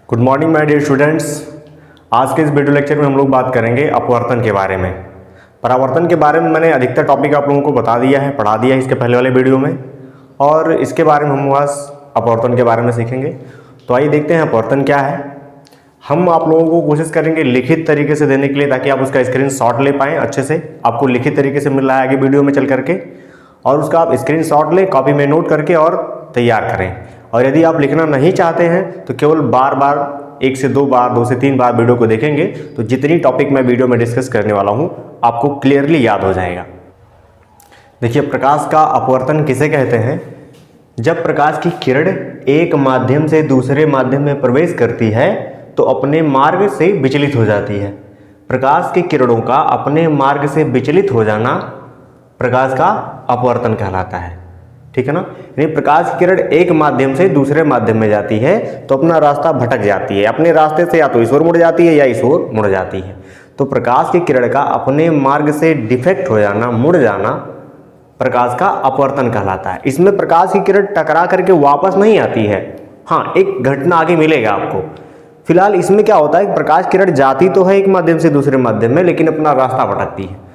Good morning my dear students. आज के इस वीडियो लेक्चर में हम लोग बात करेंगे अपवर्तन के बारे में। परावर्तन के बारे में मैंने अधिकतर टॉपिक आप लोगों को बता दिया है, पढ़ा दिया है इसके पहले वाले वीडियो में, और इसके बारे में हम आज अपवर्तन के बारे में सीखेंगे। तो आइए देखते हैं अपवर्तन क्या है। हम आप लोगों को कोशिश करेंगे लिखित तरीके से देने के लिए, ताकि आप उसका स्क्रीनशॉट ले पाएँ अच्छे से। आपको लिखित तरीके से मिल रहा है आगे वीडियो में चल करके, और उसका आप स्क्रीनशॉट लें, कॉपी में नोट करके और तैयार करें। और यदि आप लिखना नहीं चाहते हैं तो केवल बार बार 1 से 2 बार, 2 से 3 बार वीडियो को देखेंगे तो जितनी टॉपिक मैं वीडियो में डिस्कस करने वाला हूं आपको क्लियरली याद हो जाएगा। देखिए, प्रकाश का अपवर्तन किसे कहते हैं? जब प्रकाश की किरण एक माध्यम से दूसरे माध्यम में प्रवेश करती है तो अपने मार्ग से विचलित हो जाती है। प्रकाश की किरणों का अपने मार्ग से विचलित हो जाना प्रकाश का अपवर्तन कहलाता है। ठीक है ना? यानी प्रकाश की किरण एक माध्यम से दूसरे माध्यम में जाती है तो अपना रास्ता भटक जाती है, अपने रास्ते से या तो इस ओर मुड़ जाती है या इस ओर मुड़ जाती है। तो प्रकाश की किरण का अपने मार्ग से डिफेक्ट हो जाना, मुड़ जाना प्रकाश का अपवर्तन कहलाता है। इसमें प्रकाश की किरण टकरा करके वापस नहीं आती है। हाँ, एक घटना आगे मिलेगा आपको। फिलहाल इसमें क्या होता है, प्रकाश किरण जाती तो है एक माध्यम से दूसरे माध्यम में, लेकिन अपना रास्ता भटकती है।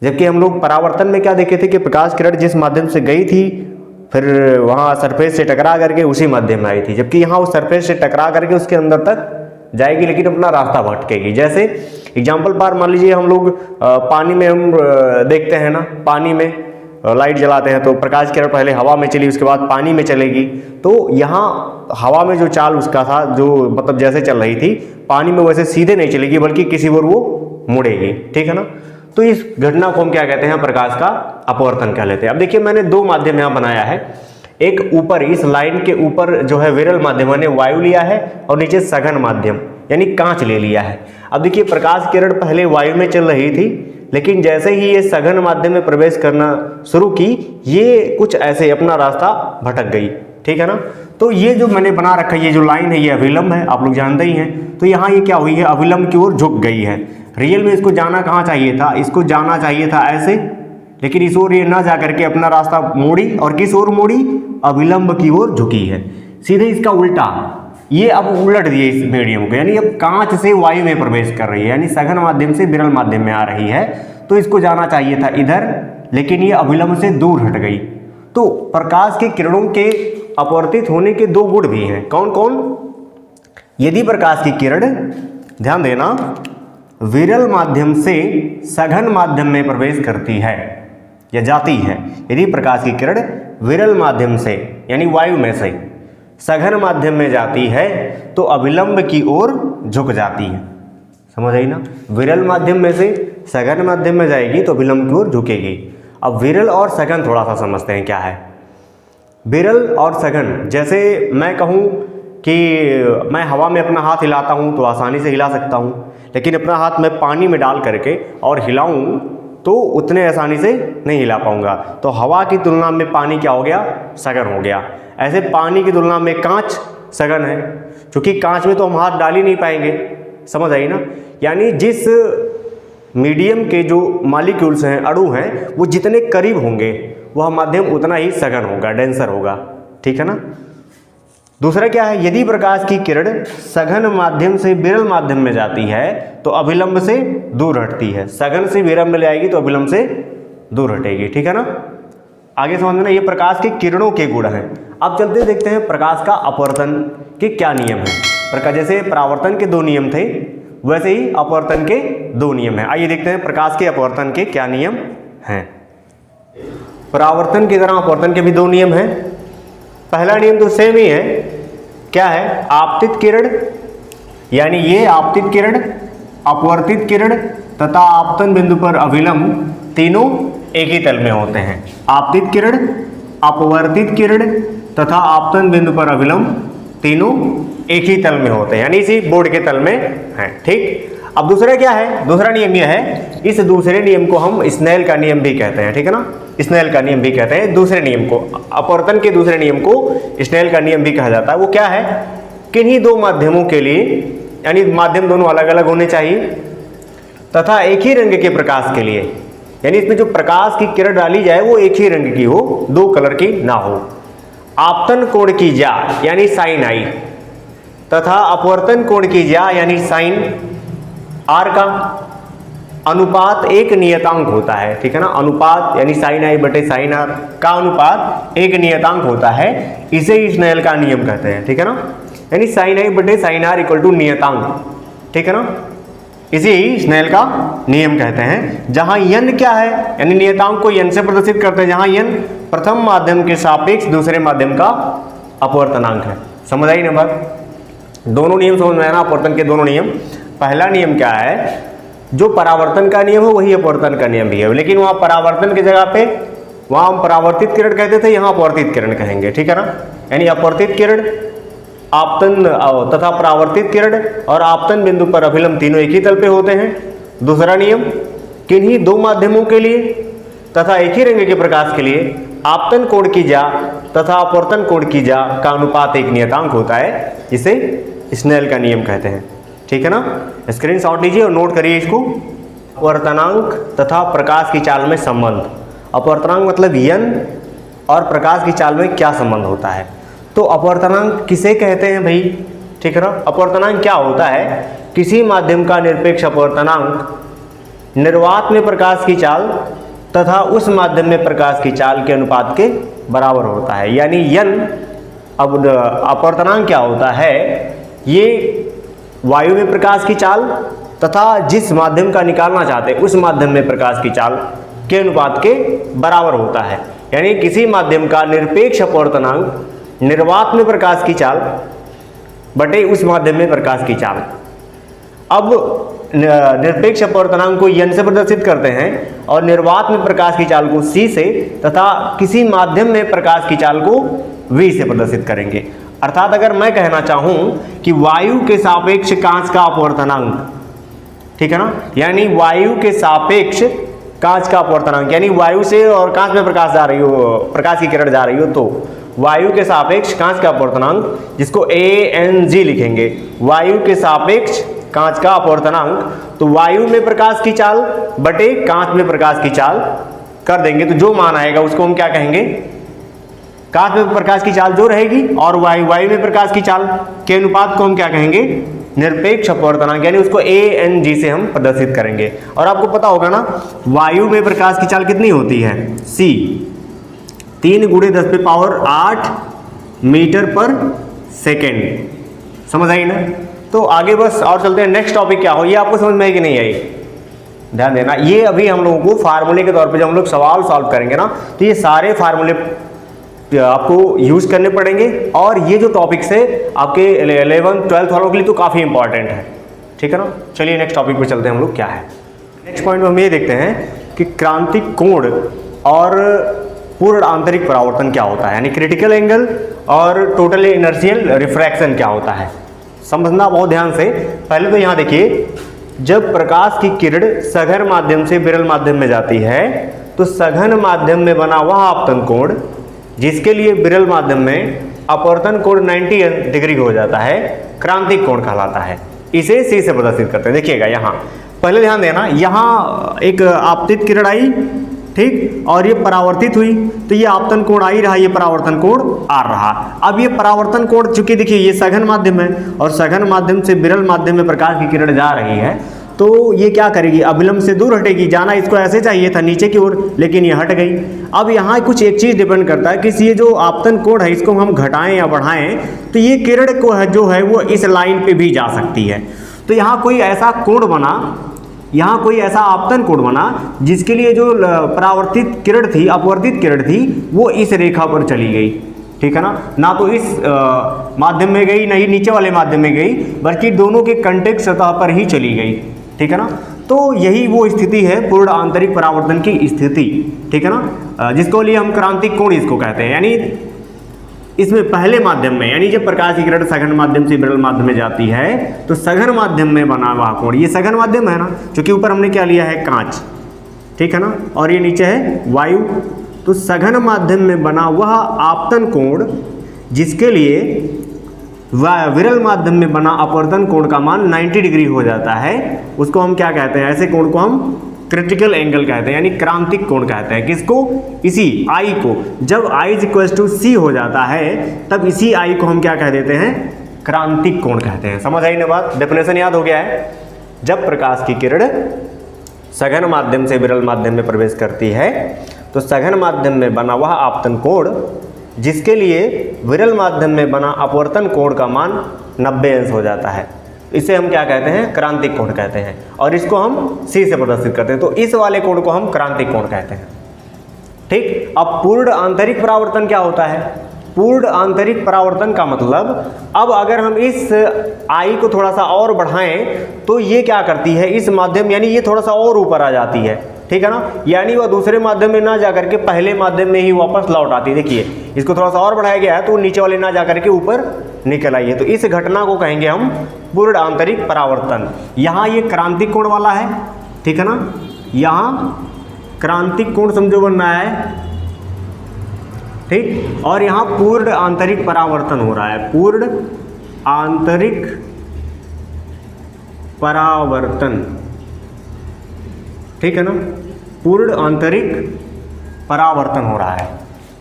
जबकि हम लोग परावर्तन में क्या देखे थे कि प्रकाश किरण जिस माध्यम से गई थी फिर वहाँ सरफेस से टकरा करके उसी माध्यम में आई थी, जबकि यहाँ उस सरफेस से टकरा करके उसके अंदर तक जाएगी लेकिन अपना रास्ता भटकेगी। जैसे एग्जाम्पल पार मान लीजिए, हम लोग पानी में हम देखते हैं ना, पानी में लाइट जलाते हैं तो प्रकाश किरण पहले हवा में चली, उसके बाद पानी में चलेगी। तो यहाँ हवा में जो चाल उसका था, जो मतलब जैसे चल रही थी, पानी में वैसे सीधे नहीं चलेगी बल्कि किसी ओर वो मुड़ेगी। ठीक है ना? तो इस घटना को हम क्या कहते हैं? प्रकाश का अपवर्तन कह लेते हैं। अब देखिए, मैंने 2 माध्यम यहाँ बनाया है। एक ऊपर इस लाइन के ऊपर जो है विरल माध्यम मैंने वायु लिया है, और नीचे सघन माध्यम यानी कांच ले लिया है। अब देखिए, प्रकाश किरण पहले वायु में चल रही थी, लेकिन जैसे ही ये सघन माध्यम में प्रवेश करना शुरू की, ये कुछ ऐसे अपना रास्ता भटक गई। ठीक है ना? तो ये जो मैंने बना रखा है, ये जो लाइन है, ये अविलंब है, आप लोग जानते ही हैं। तो यहाँ ये क्या हुई है, अविलंब की ओर झुक गई है। रियल में इसको जाना कहाँ चाहिए था? इसको जाना चाहिए था ऐसे, लेकिन इस ओर ये ना जा करके अपना रास्ता मोड़ी, और किस ओर मोड़ी? अविलंब की ओर झुकी है। सीधे इसका उल्टा, ये अब उलट दिए इस मीडियम को, यानी अब कांच से वायु में प्रवेश कर रही है, यानी सघन माध्यम से विरल माध्यम में आ रही है। तो इसको जाना चाहिए था इधर, लेकिन ये अविलंब से दूर हट गई। तो प्रकाश की किरणों के अपवर्तित होने के 2 गुण भी हैं। कौन कौन? यदि प्रकाश की किरण, ध्यान देना, विरल माध्यम से सघन माध्यम में प्रवेश करती है या जाती है, यदि प्रकाश की किरण विरल माध्यम से यानी वायु में से सघन माध्यम में जाती है तो अविलंब की ओर झुक जाती है। समझ आई ना? विरल माध्यम में से सघन माध्यम में जाएगी तो अविलंब की ओर झुकेगी। अब विरल और सघन थोड़ा सा समझते हैं क्या है। विरल और सघन, जैसे मैं कहूँ कि मैं हवा में अपना हाथ हिलाता हूँ तो आसानी से हिला सकता हूँ, लेकिन अपना हाथ मैं पानी में डाल करके और हिलाऊं तो उतने आसानी से नहीं हिला पाऊंगा। तो हवा की तुलना में पानी क्या हो गया? सघन हो गया। ऐसे पानी की तुलना में कांच सघन है, क्योंकि कांच में तो हम हाथ डाल ही नहीं पाएंगे। समझ आई ना? यानी जिस मीडियम के जो मॉलिक्यूल्स हैं, अणु हैं, वो जितने करीब होंगे वह माध्यम उतना ही सघन होगा, डेंसर होगा। ठीक है ना? दूसरा क्या है? यदि प्रकाश की किरण सघन माध्यम से विरल माध्यम में जाती है तो अविलंब से दूर हटती है। सघन से विरल में जाएगी तो अविलंब से दूर हटेगी। ठीक है ना? आगे समझना, ये प्रकाश की किरणों के गुण हैं। अब चलते देखते हैं प्रकाश का अपवर्तन के क्या नियम हैं। जैसे परावर्तन के 2 नियम थे, वैसे ही अपवर्तन के 2 नियम हैं। आइए देखते हैं प्रकाश के अपवर्तन के क्या नियम हैं। परावर्तन की तरह अपवर्तन के भी 2 नियम हैं। पहला नियम तो सेम ही है। क्या है? आपतित किरण, यानी ये आपतित किरण, अपवर्तित किरण तथा आपतन बिंदु पर अविलंब तीनों एक ही तल में होते हैं। आपतित किरण, अपवर्तित किरण तथा आपतन बिंदु पर अविलंब तीनों एक ही तल में होते हैं, यानी इसी बोर्ड के तल में हैं। ठीक। अब दूसरा क्या है? दूसरा नियम यह है, इस दूसरे नियम को हम स्नेल का नियम भी कहते हैं। ठीक है ना? स्नेल का नियम भी कहते हैं दूसरे नियम को। अपवर्तन के दूसरे नियम को स्नेल का नियम भी कहा जाता है। वो क्या है? किन्हीं 2 माध्यमों के लिए, यानी माध्यम दोनों अलग अलग होने चाहिए, तथा एक ही रंग के प्रकाश के लिए, यानी इसमें जो प्रकाश की किरण डाली जाए वो एक ही रंग की हो, 2 कलर की ना हो। आपतन कोण की जा यानी साइन आई, तथा अपवर्तन कोण की ज्या यानी साइन आर का अनुपात एक नियतांक होता है, ठीक है ना। अनुपात यानी साइन आई बटे साइन आर का अनुपात एक नियतांक होता है, इसे ही स्नेल का नियम कहते हैं, ठीक है ना। यानी साइन आई बटे साइन आर इक्वल टू नियतांक, ठीक है ना, इसे ही स्नेल का नियम कहते हैं। जहां n क्या है, यानी नियतांक को n से प्रदर्शित करते हैं, जहां n प्रथम माध्यम के सापेक्ष दूसरे माध्यम का अपवर्तनांक है। समझ आई ना बात? दोनों नियम समझ में आना, अपवर्तन के दोनों नियम। पहला नियम क्या है, जो परावर्तन का नियम है वही अपवर्तन का नियम भी है, लेकिन वहां परावर्तन की जगह पे वहां हम परावर्तित किरण कहते थे, यहाँ अपवर्तित किरण कहेंगे, ठीक है ना। यानी अपवर्तित किरण, आपतन तथा परावर्तित किरण और आपतन बिंदु पर अभिलंब तीनों एक ही तल पे होते हैं। दूसरा नियम, किन्हीं दो माध्यमों के लिए तथा एक ही रंग के प्रकाश के लिए आपतन कोण की ज्या तथा अपवर्तन कोण की ज्या का अनुपात एक नियतांक होता है, जिसे स्नेल का नियम कहते हैं, ठीक है ना। स्क्रीनशॉट लीजिए और नोट करिए इसको। अपवर्तनांक तथा प्रकाश की चाल में संबंध। अपवर्तनांक मतलब n और प्रकाश की चाल में क्या संबंध होता है। तो अपवर्तनांक किसे कहते हैं भाई, ठीक है ना। अपवर्तनांक क्या होता है, किसी माध्यम का निरपेक्ष अपवर्तनांक निर्वात में प्रकाश की चाल तथा उस माध्यम में प्रकाश की चाल के अनुपात के बराबर होता है। यानी n, अब अपवर्तनांक क्या होता है, ये वायु में प्रकाश की चाल तथा जिस माध्यम का निकालना चाहते हैं उस माध्यम में प्रकाश की चाल के अनुपात के बराबर होता है। यानी किसी माध्यम का निरपेक्ष अपवर्तनांक निर्वात में प्रकाश की चाल बटे उस माध्यम में प्रकाश की चाल। अब निरपेक्ष अपवर्तनांक को n से प्रदर्शित करते हैं और निर्वात में प्रकाश की चाल को c से तथा किसी माध्यम में प्रकाश की चाल को v से प्रदर्शित करेंगे। अर्थात अगर मैं कहना चाहूं कि वायु के सापेक्ष कांच का अपवर्तनांक, ठीक है ना, यानी वायु के सापेक्ष कांच का अपवर्तनांक, यानी वायु से और कांच में प्रकाश जा रही हो, प्रकाश की किरण जा रही हो, तो वायु के सापेक्ष कांच का अपवर्तनांक, जिसको ANG लिखेंगे, वायु के सापेक्ष कांच का अपवर्तनांक, तो वायु में प्रकाश की चाल बटे कांच में प्रकाश की चाल कर देंगे, तो जो मान आएगा उसको हम क्या कहेंगे, कांच में प्रकाश की चाल जो रहेगी और वायु में प्रकाश की चाल के अनुपात को हम क्या कहेंगे, निरपेक्ष अपवर्तनांक, यानी उसको ANG से हम प्रदर्शित करेंगे। और आपको पता होगा ना, वायु में प्रकाश की चाल कितनी होती है, c 3 × 10⁸ मीटर पर सेकेंड। समझ आई ना। तो आगे बस और चलते हैं, नेक्स्ट टॉपिक क्या हो, ये आपको समझ में आई कि नहीं आई, ध्यान देना। ये अभी हम लोगों को फार्मूले के तौर पे जब हम लोग सवाल सॉल्व करेंगे ना, तो ये सारे फार्मूले आपको यूज करने पड़ेंगे, और ये जो टॉपिक्स है आपके 11th 12th वालों के लिए तो काफ़ी इंपॉर्टेंट है, ठीक है ना। चलिए नेक्स्ट टॉपिक पे चलते हैं हम लोग, क्या है नेक्स्ट पॉइंट में हम ये देखते हैं कि क्रांतिक कोण और पूर्ण आंतरिक परावर्तन क्या होता है, यानी क्रिटिकल एंगल और टोटल इनर्शियल रिफ्रैक्शन क्या होता है। समझना बहुत ध्यान से। पहले तो यहाँ देखिए, जब प्रकाश की किरण सघन माध्यम से विरल माध्यम में जाती है, तो सघन माध्यम में बना वह आपतन कोण जिसके लिए विरल माध्यम में अपवर्तन कोण 90 डिग्री हो जाता है, क्रांतिक कोण कहलाता है। इसे c से प्रदर्शित करते हैं। देखिएगा यहाँ पहले ध्यान देना, यहाँ एक आपतित किरण आई, ठीक, और ये परावर्तित हुई, तो ये आपतन कोण आई रहा, ये परावर्तन कोण आ रहा। अब ये परावर्तन कोण, चूंकि देखिए ये सघन माध्यम है और सघन माध्यम से विरल माध्यम में प्रकाश की किरण जा रही है, तो ये क्या करेगी, अभिलंब से दूर हटेगी। जाना इसको ऐसे चाहिए था नीचे की ओर, लेकिन ये हट गई। अब यहाँ कुछ एक चीज़ डिपेंड करता है कि ये जो आपतन कोण है इसको हम घटाएं या बढ़ाएं, तो ये किरण को है जो है वो इस लाइन पे भी जा सकती है। तो यहाँ कोई ऐसा कोण बना, यहाँ कोई ऐसा आपतन कोण बना जिसके लिए जो परावर्तित किरण थी, अपवर्तित किरण थी, वो इस रेखा पर चली गई, ठीक है ना तो इस माध्यम में गई, नहीं नीचे वाले माध्यम में गई, बल्कि दोनों के कंटेक्ट सतह पर ही चली गई, ठीक है ना। तो यही वो स्थिति है पूर्ण आंतरिक परावर्तन की स्थिति, ठीक है ना, जिसको लिए हम क्रांतिक कोण इसको कहते हैं। यानी इसमें पहले माध्यम में, यानी जब प्रकाश की किरण सघन माध्यम से विरल माध्यम में जाती है, तो सघन माध्यम में बना हुआ कोण, ये सघन माध्यम है ना, क्योंकि ऊपर हमने क्या लिया है, कांच, ठीक है ना, और ये नीचे है वायु। तो सघन माध्यम में बना वह आपतन कोण जिसके लिए विरल माध्यम में बना अपवर्तन कोण का मान 90 डिग्री हो जाता है, उसको हम क्या कहते हैं, ऐसे कोण को हम क्रिटिकल एंगल कहते हैं, यानी क्रांतिक कोण कहते हैं। किसको, इसी I को। जब I = C हो जाता है, तब इसी I को हम क्या कह देते हैं, क्रांतिक कोण कहते हैं। समझ आई ना बात, डेफिनेशन याद हो गया है। जब प्रकाश की किरण सघन माध्यम से विरल माध्यम में प्रवेश करती है तो सघन माध्यम में बना वह आपतन कोण जिसके लिए विरल माध्यम में बना अपवर्तन कोण का मान 90 अंश हो जाता है, इसे हम क्या कहते हैं, क्रांतिक कोण कहते हैं। और इसको हम सी से प्रदर्शित करते हैं, तो इस वाले कोण को हम क्रांतिक कोण कहते हैं। ठीक, अब पूर्ण आंतरिक परावर्तन क्या होता है? पूर्ण आंतरिक परावर्तन का मतलब, अब अगर हम इस आई को थोड़ा सा और बढ़ाएं तो ये क्या करती है, इस माध्यम यानी ये थोड़ा सा और ऊपर आ जाती है, ठीक है ना, यानी वह दूसरे माध्यम में ना जाकर के पहले माध्यम में ही वापस लौट आती है। देखिए इसको थोड़ा सा और बढ़ाया गया है तो नीचे वाले ना जाकर के ऊपर निकल आई है, तो इस घटना को कहेंगे हम पूर्ण आंतरिक परावर्तन। यहाँ ये क्रांतिक कोण वाला है, ठीक है ना, यहाँ क्रांतिक कोण समझो बन रहा है, ठीक, और यहाँ पूर्ण आंतरिक परावर्तन हो रहा है, पूर्ण आंतरिक परावर्तन, ठीक है ना, पूर्ण आंतरिक परावर्तन हो रहा है।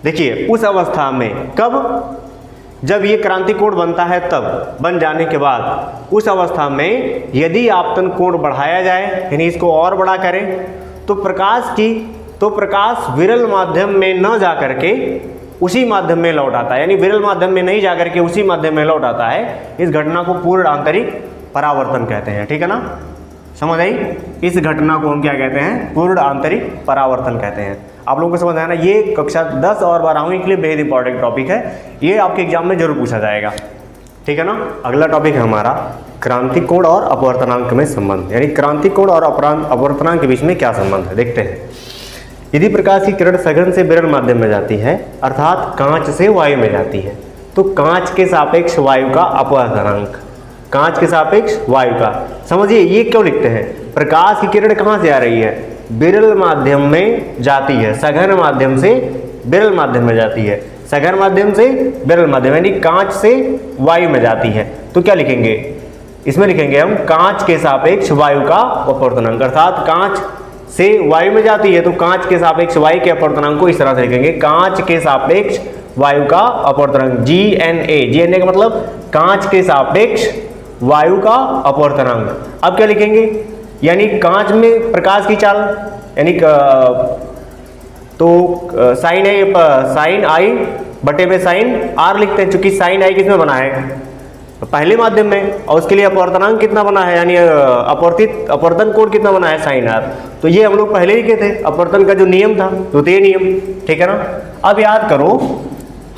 देखिए उस अवस्था में, कब, जब ये क्रांतिक कोण बनता है तब, बन जाने के बाद उस अवस्था में यदि आपतन कोण बढ़ाया जाए यानी इसको और बड़ा करें तो प्रकाश विरल माध्यम में न जा करके उसी माध्यम में लौट आता है, यानी विरल माध्यम में नहीं जाकर के उसी माध्यम में लौट आता है। इस घटना को पूर्ण आंतरिक परावर्तन कहते हैं, ठीक है ना, समझ आई। इस घटना को हम क्या कहते हैं, पूर्ण आंतरिक परावर्तन कहते हैं। आप लोगों को समझ आया ना, ये कक्षा 10 और 12वीं के लिए बेहद इंपॉर्टेंट टॉपिक है, ये आपके एग्जाम में जरूर पूछा जाएगा, ठीक है ना। अगला टॉपिक है हमारा क्रांतिक कोण और अपवर्तनांक में संबंध, यानी क्रांतिक कोण और अपवर्तनांक के बीच में क्या संबंध है, देखते हैं। यदि प्रकाश की किरण सघन से विरल माध्यम में जाती है अर्थात कांच से वायु में जाती है तो कांच के सापेक्ष वायु का अपवर्तनांक, कांच के सापेक्ष वायु का, समझिए ये क्यों लिखते हैं, प्रकाश की किरण कहाँ से आ रही है, विरल माध्यम में जाती है, सघन माध्यम से विरल माध्यम में जाती है, सघन माध्यम से विरल माध्यम यानी कांच से वायु में जाती है, तो क्या लिखेंगे, इसमें लिखेंगे हम कांच के सापेक्ष वायु का अपवर्तनांक, अर्थात कांच से वायु में जाती है तो कांच के सापेक्ष वायु के अपवर्तनांक को इस तरह से लिखेंगे, कांच के सापेक्ष वायु का अपवर्तनांक, GNA का मतलब कांच के सापेक्ष वायु का अपवर्तनांक। अब क्या लिखेंगे, यानी कांच में प्रकाश की चाल, यानी तो साइन है, साइन आई बटे में साइन आर लिखते हैं, चूंकि साइन आई किसमें बना है, पहले माध्यम में, और उसके लिए अपवर्तनांक कितना बना है, यानी अपवर्तन कोण कितना बना है, साइन आर। तो ये हम लोग पहले लिखे थे, अपवर्तन का जो नियम था द्वितीय नियम, ठीक है ना। अब याद करो,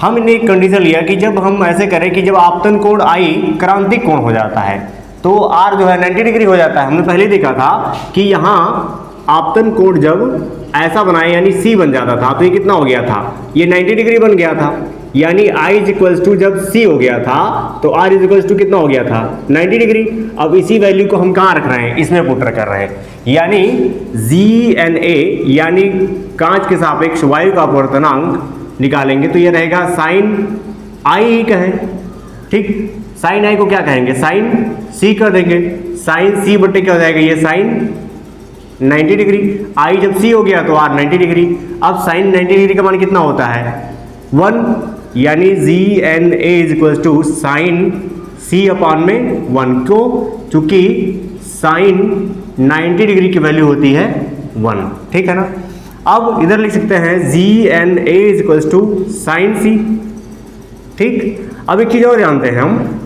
हमने एक कंडीशन लिया कि जब हम ऐसे करें कि जब आपतन कोण आई क्रांतिक कोण हो जाता है तो आर जो है 90 डिग्री हो जाता है। हमने पहले देखा था कि यहाँ आपतन कोण जब ऐसा बनाए यानी सी बन जाता था तो ये कितना हो गया था, ये 90 डिग्री बन गया था, यानी आई इज इक्वल्स टू जब सी हो गया था तो आर इज इक्वल्स टू कितना हो गया था, 90 डिग्री। अब इसी वैल्यू को हम कहाँ रख रहे हैं, इसमें पुट कर रहे हैं, यानी GNA यानी कांच के सापेक्ष वायु का अपवर्तनांक निकालेंगे तो ये रहेगा साइन आई ही कहें, ठीक, साइन आई को क्या कहेंगे, साइन सी कर देंगे, साइन सी बटे क्या हो जाएगा, ये साइन 90 डिग्री, आई जब सी हो गया तो आर 90 डिग्री। अब साइन 90 डिग्री का मान कितना होता है, 1, यानी GNA is equal to sine C upon में 1, क्यों, चूंकि साइन 90 डिग्री की वैल्यू होती है 1, ठीक है ना। अब इधर लिख सकते हैं GNA is equal to sine C, ठीक। अब एक चीज और जानते हैं हम,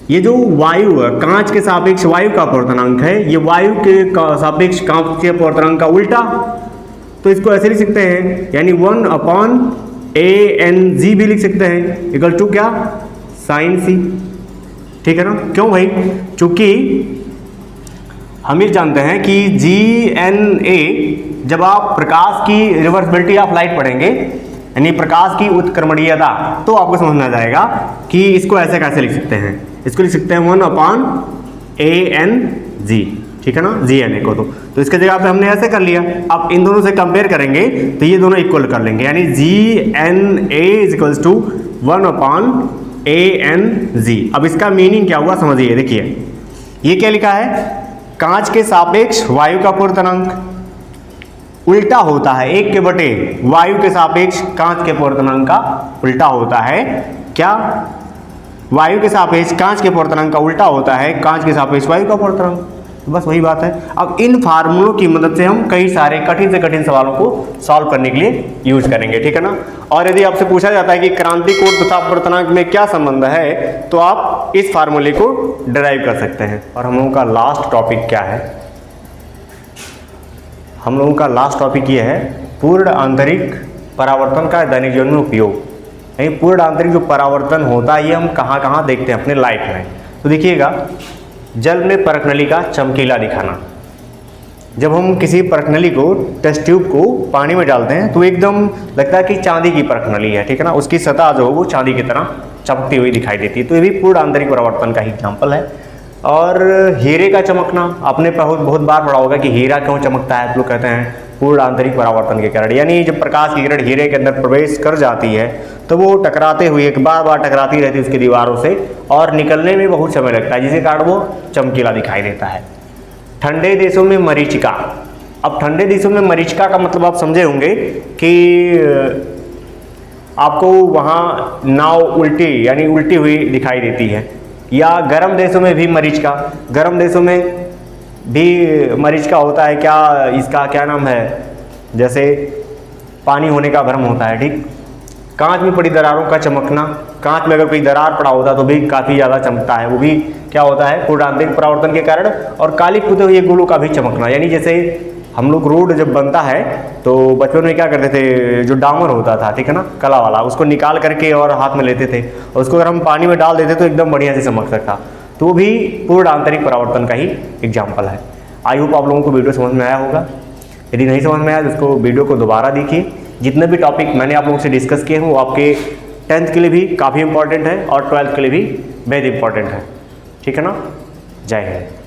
ये जो वायु है कांच के सापेक्ष वायु का अपवर्तनांक है, ये वायु के सापेक्ष कांच के अपवर्तनांक का उल्टा, तो इसको ऐसे लिख सकते हैं, यानी 1/ANG भी लिख सकते हैं, इक्वल टू क्या, साइन सी, ठीक है ना। क्यों भाई, चूंकि हम ये जानते हैं कि GNA, जब आप प्रकाश की रिवर्सिबिलिटी ऑफ लाइट पढ़ेंगे यानी प्रकाश की उत्क्रमणीयता, तो आपको समझ में आ जाएगा कि इसको ऐसे कैसे लिख सकते हैं, इसको लिख सकते हैं 1/ANG, ठीक है ना, GNA को तो इसके जगह पे हमने ऐसे कर लिया। अब इन दोनों से कंपेयर करेंगे तो ये दोनों इक्वल कर लेंगे, यानी GNA is equals to 1/ANG। अब इसका मीनिंग क्या हुआ समझिए, देखिए ये क्या लिखा है, कांच के सापेक्ष वायु का अपवर्तनांक उल्टा होता है 1 के बटे वायु के सापेक्ष कांच के अपवर्तनांक का उल्टा होता है क्या, वायु के सापेक्ष कांच के अपवर्तनांक का उल्टा होता है कांच के सापेक्ष वायु का अपवर्तनांक। तो बस वही बात है। अब इन फार्मूलों की मदद से हम कई सारे कठिन से कठिन सवालों को सॉल्व करने के लिए यूज करेंगे, ठीक है ना। और यदि आपसे पूछा जाता है कि क्रांति कोण तथा अपवर्तनांक में क्या संबंध है, तो आप इस फार्मूले को डिराइव कर सकते हैं। और हम लोगों का लास्ट टॉपिक क्या है, हम लोगों का लास्ट टॉपिक ये है पूर्ण आंतरिक परावर्तन का दैनिक जीवन में उपयोग। पूर्ण आंतरिक जो परावर्तन होता है ये हम कहाँ कहाँ देखते हैं अपने लाइफ में। तो देखिएगा, जल में परखनली का चमकीला दिखाना। जब हम किसी परखनली को, टेस्ट ट्यूब को पानी में डालते हैं तो एकदम लगता है कि चांदी की परखनली है, ठीक है ना। उसकी सतह जो है वो चांदी की तरह चमकती हुई दिखाई देती है। तो ये भी पूर्ण आंतरिक परावर्तन का ही एग्जाम्पल है। और हीरे का चमकना, आपने बहुत बार पढ़ा होगा कि हीरा क्यों चमकता है। लोग कहते हैं पूर्ण आंतरिक परावर्तन के कारण, यानी जब प्रकाश की किरण हीरे के अंदर प्रवेश कर जाती है तो वो टकराते हुए बार बार टकराती रहती है उसकी दीवारों से और निकलने में बहुत समय लगता है, जिसके कारण वो चमकीला दिखाई देता है। ठंडे देशों में मरीचिका। अब ठंडे देशों में मरीचिका का मतलब आप समझे होंगे कि आपको वहाँ नाव उल्टी यानी उल्टी हुई दिखाई देती है। या गर्म देशों में भी मरीचिका, गर्म देशों में भी मरीचिका होता है। क्या इसका क्या नाम है, जैसे पानी होने का भ्रम होता है, ठीक। कांच में पड़ी दरारों का चमकना, कांच में अगर कोई दरार पड़ा होता तो भी काफ़ी ज़्यादा चमकता है, वो भी क्या होता है पूर्ण आंतरिक परावर्तन के कारण। और काली पुते हुए गोलों का भी चमकना, यानी जैसे हम लोग रोड जब बनता है तो बचपन में क्या करते थे, जो डामर होता था, ठीक है ना, कला वाला, उसको निकाल करके और हाथ में लेते थे और उसको अगर हम पानी में डाल देते तो एकदम बढ़िया से चमक सकता। तो वो भी पूर्ण आंतरिक परावर्तन का ही एग्जाम्पल है। आई होप आप लोगों को वीडियो समझ में आया होगा। यदि नहीं समझ में आया तो उसको वीडियो को दोबारा देखिए। जितने भी टॉपिक मैंने आप लोगों से डिस्कस किए हैं वो आपके 10th के लिए भी काफ़ी इंपॉर्टेंट है और 12th के लिए भी बेहद इंपॉर्टेंट है, ठीक है ना। जय हिंद।